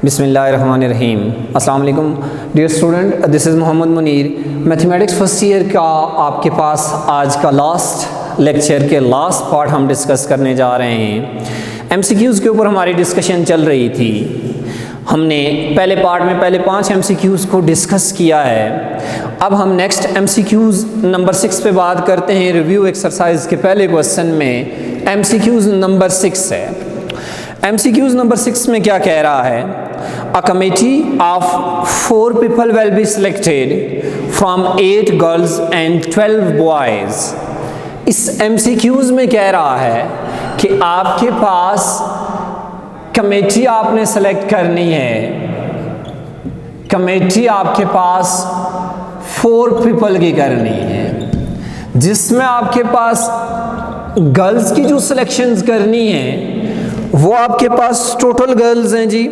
बिस्मिल्लाहिर्रहमानिर्रहीम। अस्सलाम वालेकुम dear student, this is Mohammad Munir. Mathematics first year का आपके पास आज का लास्ट लेक्चर के लास्ट पार्ट हम डिस्कस करने जा रहे हैं। एमसीक्यूज़ के ऊपर हमारी डिस्कशन चल रही थी। हमने पहले पार्ट में पहले 5 एमसीक्यूज़ को डिस्कस किया है। अब हम नेक्स्ट एमसीक्यूज़ नंबर 6 पे बात करते हैं। रिव्यू एक्सरसाइज के पहले क्वेश्चन में एमसीक्यूज़ नंबर 6 है। एमसीक्यूज़ नंबर 6 में क्या कह रहा है? A committee of 4 people will be selected from 8 girls and 12 boys। इस एमसीक्यूज़ में कह रहा है कि आपके पास कमेटी आपने सेलेक्ट करनी है। कमेटी आपके पास 4 पीपल की करनी है, जिसमें आपके पास गर्ल्स की जो सिलेक्शंस करनी है वो आपके पास टोटल गर्ल्स हैं जी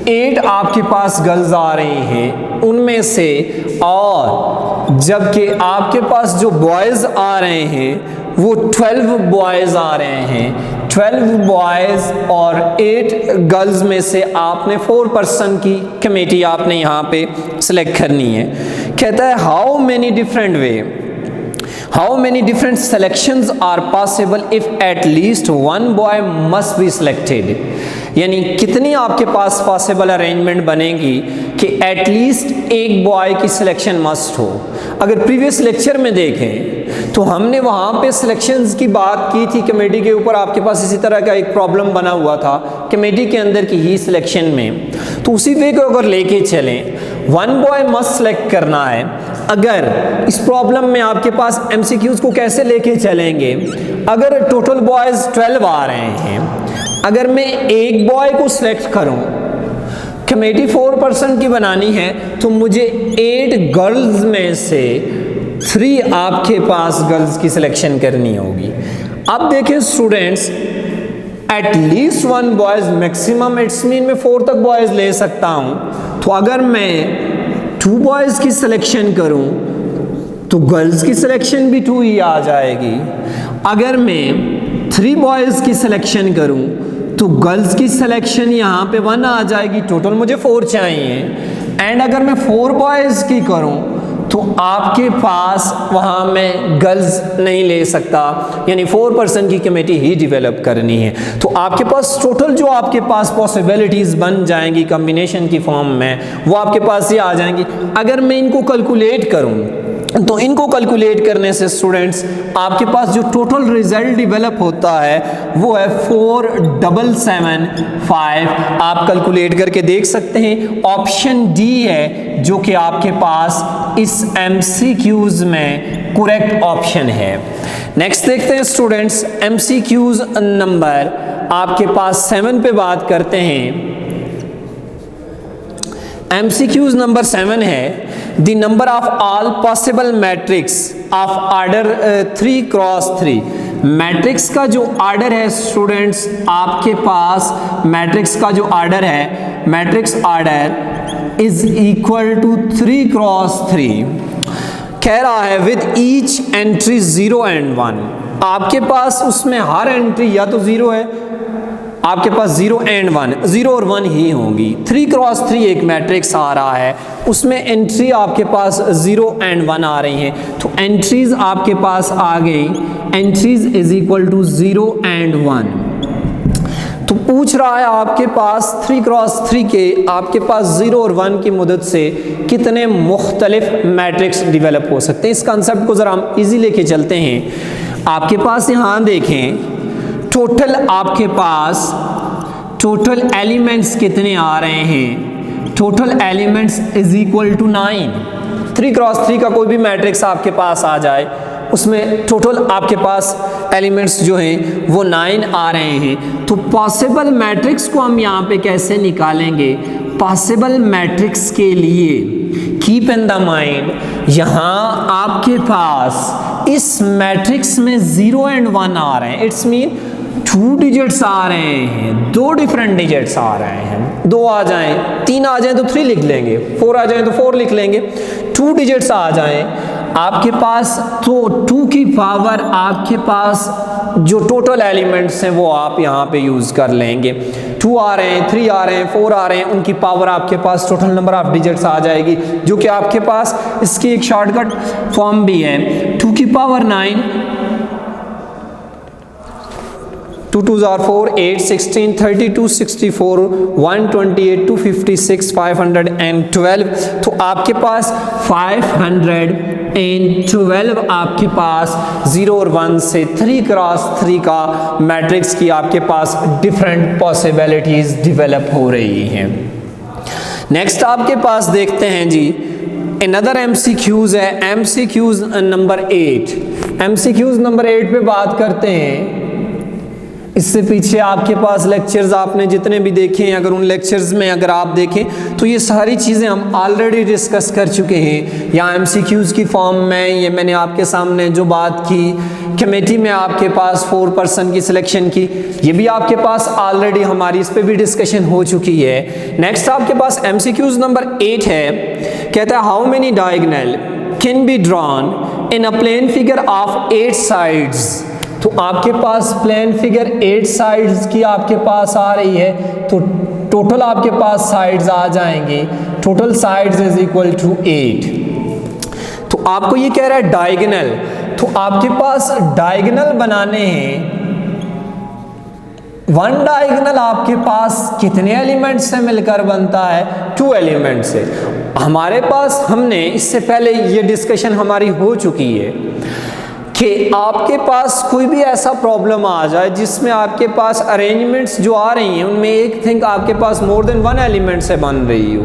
8 आपके पास गर्ल्स आ रही हैं उनमें से, और जबकि आपके पास जो बॉयज़ आ रहे हैं वो 12 बॉयज़ आ रहे हैं। 12 बॉयज़ और 8 गर्ल्स में से आपने 4 पर्सन की कमेटी आपने यहाँ पे सिलेक्ट करनी है। कहता है how many different selections are possible if at least one boy must be selected। यानी कितनी आपके पास पॉसिबल अरेंजमेंट बनेगी कि एटलीस्ट एक बॉय की सिलेक्शन मस्ट हो। अगर प्रीवियस लेक्चर में देखें तो हमने वहाँ पे सिलेक्शंस की बात की थी कमेटी के ऊपर। आपके पास इसी तरह का एक प्रॉब्लम बना हुआ था कमेटी के अंदर की ही सिलेक्शन में। तो उसी वे को अगर लेके चलें, 1 बॉय मस्ट सेलेक्ट करना है। अगर इस प्रॉब्लम में आपके पास एमसीक्यूज़ को कैसे लेके चलेंगे? अगर टोटल बॉयज़ 12 आ रहे हैं, अगर मैं एक बॉय को सिलेक्ट करूं, कमेटी 4 पर्सन की बनानी है, तो मुझे 8 गर्ल्स में से 3 आपके पास गर्ल्स की सिलेक्शन करनी होगी। अब देखें students, at least 1 boys maximum, it's mean मैं 4 तक बॉयज़ ले सकता हूं। तो अगर मैं 2 बॉयज़ की सिलेक्शन करूं तो गर्ल्स की सिलेक्शन भी 2 ही आ जाएगी। अगर मैं 3 बॉयज़ की सिलेक्शन करूं तो गर्ल्स की सिलेक्शन यहाँ पे 1 आ जाएगी। टोटल मुझे 4 चाहिए। एंड अगर मैं 4 बॉयज़ की करूं तो आपके पास वहाँ में गर्ल्स नहीं ले सकता, यानी 4 पर्सन की कमेटी ही डेवलप करनी है। तो आपके पास टोटल जो आपके पास पॉसिबिलिटीज़ बन जाएंगी कम्बिनेशन की फॉर्म में, वो आपके पास ये आ जाएंगी। अगर मैं इनको कैलकुलेट करूँ तो इनको कैलकुलेट करने से स्टूडेंट्स आपके पास जो टोटल रिजल्ट डेवलप होता है वो है 4775। आप कैलकुलेट करके देख सकते हैं। ऑप्शन डी है जो कि आपके पास इस एमसीक्यूज़ में करेक्ट ऑप्शन है। नेक्स्ट देखते हैं स्टूडेंट्स, एमसीक्यूज़ नंबर आपके पास 7 पे बात करते हैं। एमसीक्यूज़ नंबर 7 है the number of all possible matrix of order 3x3। Matrix का जो ऑर्डर है स्टूडेंट्स, आपके पास मैट्रिक्स का जो ऑर्डर है, matrix order is equal to 3x3। कह रहा है विद ईच एंट्री 0 and 1। आपके पास उसमें हर एंट्री या तो 0 है, आपके पास 0 and 1, 0 और 1 ही होंगी। 3x3 एक मैट्रिक्स आ रहा है, उसमें एंट्री आपके पास 0 and 1 आ रही हैं। तो एंट्रीज आपके पास आ गई, entries is equal to 0 and 1। तो पूछ रहा है आपके पास 3x3 के आपके पास 0 और 1 की मदद से कितने मुख्तलिफ मैट्रिक्स डेवलप हो सकते हैं। इस कंसेप्ट को ज़रा हम ईजी लेके चलते हैं। आपके पास यहाँ देखें, टोटल आपके पास टोटल एलिमेंट्स कितने आ रहे हैं? Total elements is equal to 9। 3x3 का कोई भी मैट्रिक्स आपके पास आ जाए, उसमें टोटल आपके पास एलिमेंट्स जो हैं वो 9 आ रहे हैं। तो पॉसिबल मैट्रिक्स को हम यहाँ पे कैसे निकालेंगे? पॉसिबल मैट्रिक्स के लिए कीप इन द माइंड, यहाँ आपके पास इस मैट्रिक्स में 0 and 1 आ रहे हैं। इट्स मीन 2 डिजिट्स आ रहे हैं, 2 डिफरेंट डिजिट्स आ रहे हैं। 2 आ जाएं, 3 आ जाएं तो 3 लिख लेंगे, 4 आ जाएं तो 4 लिख लेंगे। 2 डिजिट्स आ जाएं आपके पास तो 2 की पावर आपके पास जो टोटल एलिमेंट्स हैं वो आप यहाँ पे यूज़ कर लेंगे। 2 आ रहे हैं, 3 आ रहे हैं, 4 आ रहे हैं, उनकी पावर आपके पास टोटल नंबर ऑफ डिजिट्स आ जाएगी, जो कि आपके पास इसकी एक शॉर्टकट फॉर्म भी है। 2 की पावर 9, 2 2s are 4, 8, 16, 32, 64, 128, 256, 512। तो आपके पास 512 आपके पास 0 और 1 से 3 क्रॉस 3 का मैट्रिक्स की आपके पास डिफरेंट पॉसिबिलिटीज डेवलप हो रही हैं। नेक्स्ट आपके पास देखते हैं जी, अनदर MCQs है, MCQs नंबर 8। MCQs नंबर 8 पे बात करते हैं। इससे पीछे आपके पास लेक्चर्स आपने जितने भी देखे हैं, अगर उन लेक्चर्स में अगर आप देखें तो ये सारी चीज़ें हम ऑलरेडी डिस्कस कर चुके हैं। या MCQs की फॉर्म में ये मैंने आपके सामने जो बात की कमेटी में आपके पास 4 पर्सन की सिलेक्शन की, ये भी आपके पास ऑलरेडी हमारी इस पे भी डिस्कशन हो चुकी है। नेक्स्ट आपके पास MCQs नंबर 8 है, कहता है how many diagonal can be drawn in a plane figure of 8 sides. तो आपके पास प्लेन फिगर 8 साइड्स की आपके पास आ रही है, तो टोटल आपके पास साइड्स आ जाएंगे, total sides is equal to 8। तो आपको ये कह रहा है डायगोनल, तो आपके पास डायगोनल बनाने हैं। 1 डायगोनल आपके पास कितने एलिमेंट से मिलकर बनता है? 2 एलिमेंट से। हमारे पास हमने इससे पहले ये डिस्कशन हमारी हो चुकी है कि आपके पास कोई भी ऐसा प्रॉब्लम आ जाए जिसमें आपके पास अरेंजमेंट्स जो आ रही हैं उनमें एक थिंग आपके पास मोर देन 1 एलिमेंट से बन रही हो,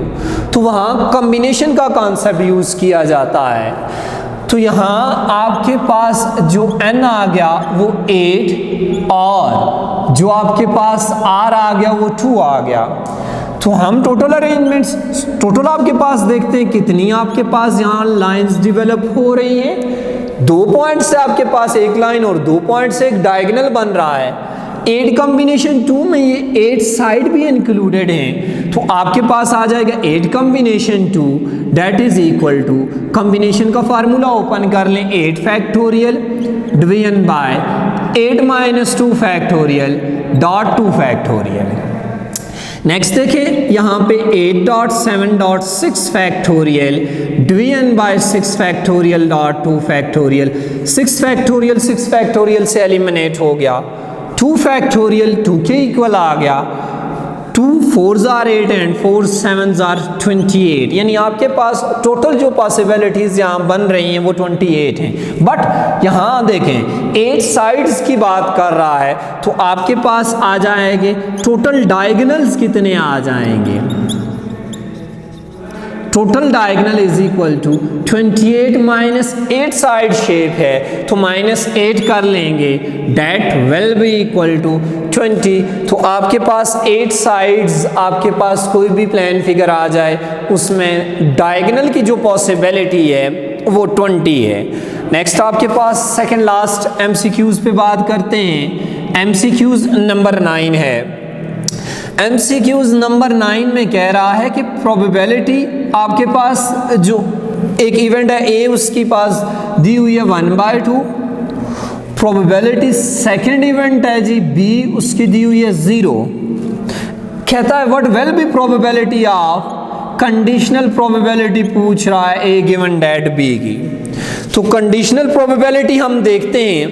तो वहाँ कॉम्बिनेशन का कॉन्सेप्ट यूज़ किया जाता है। तो यहाँ आपके पास जो n आ गया वो 8 और जो आपके पास r आ गया वो 2 आ गया। तो हम टोटल अरेंजमेंट्स टोटल आपके पास देखते हैं कितनी आपके पास यहाँ लाइंस डेवलप हो रही हैं। 2 पॉइंट से आपके पास एक लाइन और 2 पॉइंट से एक डायगोनल बन रहा है। 8 कॉम्बिनेशन 2 में ये 8 साइड भी इंक्लूडेड हैं, तो आपके पास आ जाएगा 8 combination 2 that is equal to, combination का फार्मूला ओपन कर लें, 8 factorial division by 8 minus 2 factorial dot 2 factorial. Next देखें यहाँ पे 8.7.6 factorial division by 6 factorial dot 2 factorial. 6 factorial से एलिमिनेट हो गया, 2 फैक्टोरियल 2 के इक्वल आ गया, 2 4s are 8 and 4 7s are 28, यानी आपके पास टोटल जो पॉसिबिलिटीज़ यहाँ बन रही हैं वो 28 हैं। बट यहाँ देखें 8 साइड्स की बात कर रहा है, तो आपके पास आ जाएंगे टोटल डायगोनल्स कितने आ जाएंगे? Total diagonal is equal to 28 minus 8 side shape है, तो -8 कर लेंगे, that will be equal to 20। तो आपके पास 8 साइड्स आपके पास कोई भी प्लेन फिगर आ जाए उसमें डायगोनल की जो पॉसिबिलिटी है वो 20 है। नेक्स्ट आपके पास सेकंड लास्ट MCQs पे बात करते हैं। MCQs नंबर 9 है। MCQs नंबर 9 में कह रहा है कि प्रोबेबिलिटी आपके पास जो एक इवेंट है A उसकी पास दी हुई है 1/2, प्रोबेबिलिटी सेकंड इवेंट है जी B उसकी दी हुई है 0। कहता है what will be probability of, conditional probability पूछ रहा है A गिवन डेट B की। तो कंडीशनल प्रोबेबिलिटी हम देखते हैं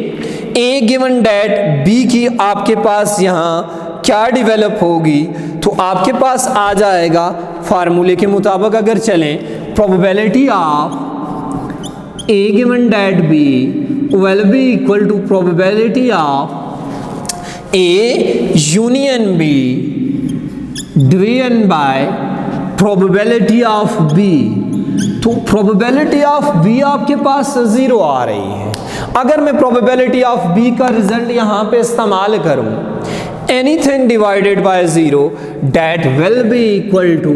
A गिवन डेट B की आपके पास यहाँ क्या डेवलप होगी, तो आपके पास आ जाएगा फार्मूले के मुताबिक अगर चलें, probability of A given that B will be equal to probability of A union B division by probability of B। तो प्रोबेबिलिटी ऑफ B आपके पास 0 आ रही है। अगर मैं प्रोबेबिलिटी ऑफ B का रिजल्ट यहाँ पे इस्तेमाल करूँ, anything divided by 0 that will be equal to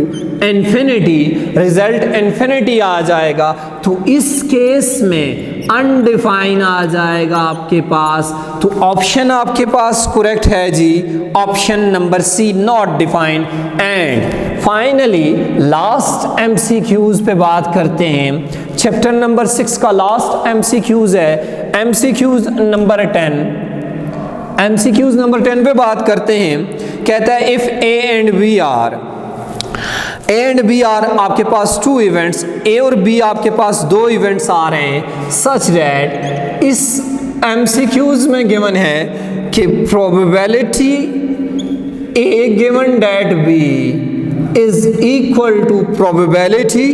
infinity, result infinity आ जाएगा। तो इस केस में अनडिफाइन आ जाएगा आपके पास। तो ऑप्शन आपके पास करेक्ट है जी, option number C not defined. And finally last MCQs पे बात करते हैं। चैप्टर नंबर 6 का लास्ट MCQs है, MCQs नंबर 10। MCQs नंबर 10 पे बात करते हैं। कहता है if A and B are आपके पास 2 इवेंट्स, ए और बी आपके पास 2 इवेंट्स आ रहे हैं, सच दैट इस MCQs में गिवन है कि probability A given that B is equal to probability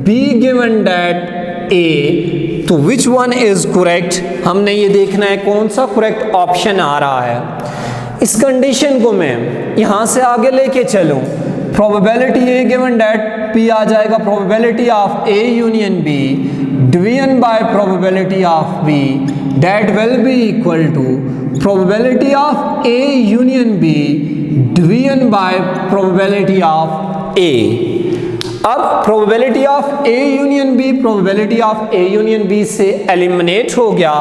B given that A, तो विच वन इज करेक्ट, हमने ये देखना है कौन सा करेक्ट ऑप्शन आ रहा है। इस कंडीशन को मैं यहां से आगे लेके चलूं, probability A given that P आ जाएगा probability of A union B division by probability of B, that will be equal to probability of A union B division by probability of A. अब probability of A union B probability of A union B से eliminate हो गया,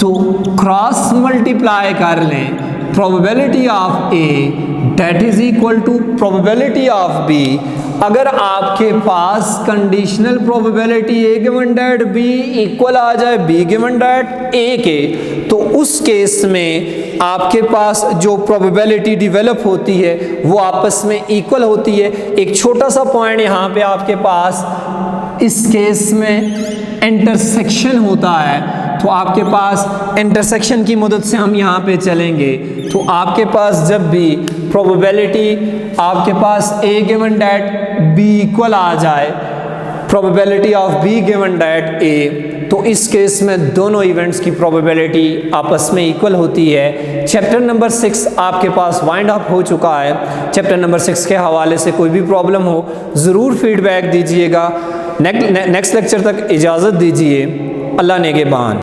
तो cross multiply कर लें probability of A that is equal to probability of B. अगर आपके पास conditional probability A given that B equal आ जाए बी गिवन दैट ए के, तो उस केस में आपके पास जो प्रोबेबिलिटी डेवलप होती है वो आपस में इक्वल होती है। एक छोटा सा पॉइंट यहाँ पे आपके पास इस केस में इंटरसेक्शन होता है, तो आपके पास इंटरसेक्शन की मदद से हम यहाँ पे चलेंगे, तो आपके पास जब भी प्रोबेबिलिटी आपके पास A given that B equal आ जाए probability of B given that A, तो इस केस में दोनों इवेंट्स की प्रोबेबिलिटी आपस में इक्वल होती है। चैप्टर नंबर 6 आपके पास वाइंड अप हो चुका है। चैप्टर नंबर 6 के हवाले से कोई भी प्रॉब्लम हो ज़रूर फीडबैक दीजिएगा। नेक्स्ट लेक्चर तक इजाज़त दीजिए। अल्लाह नेगेबान।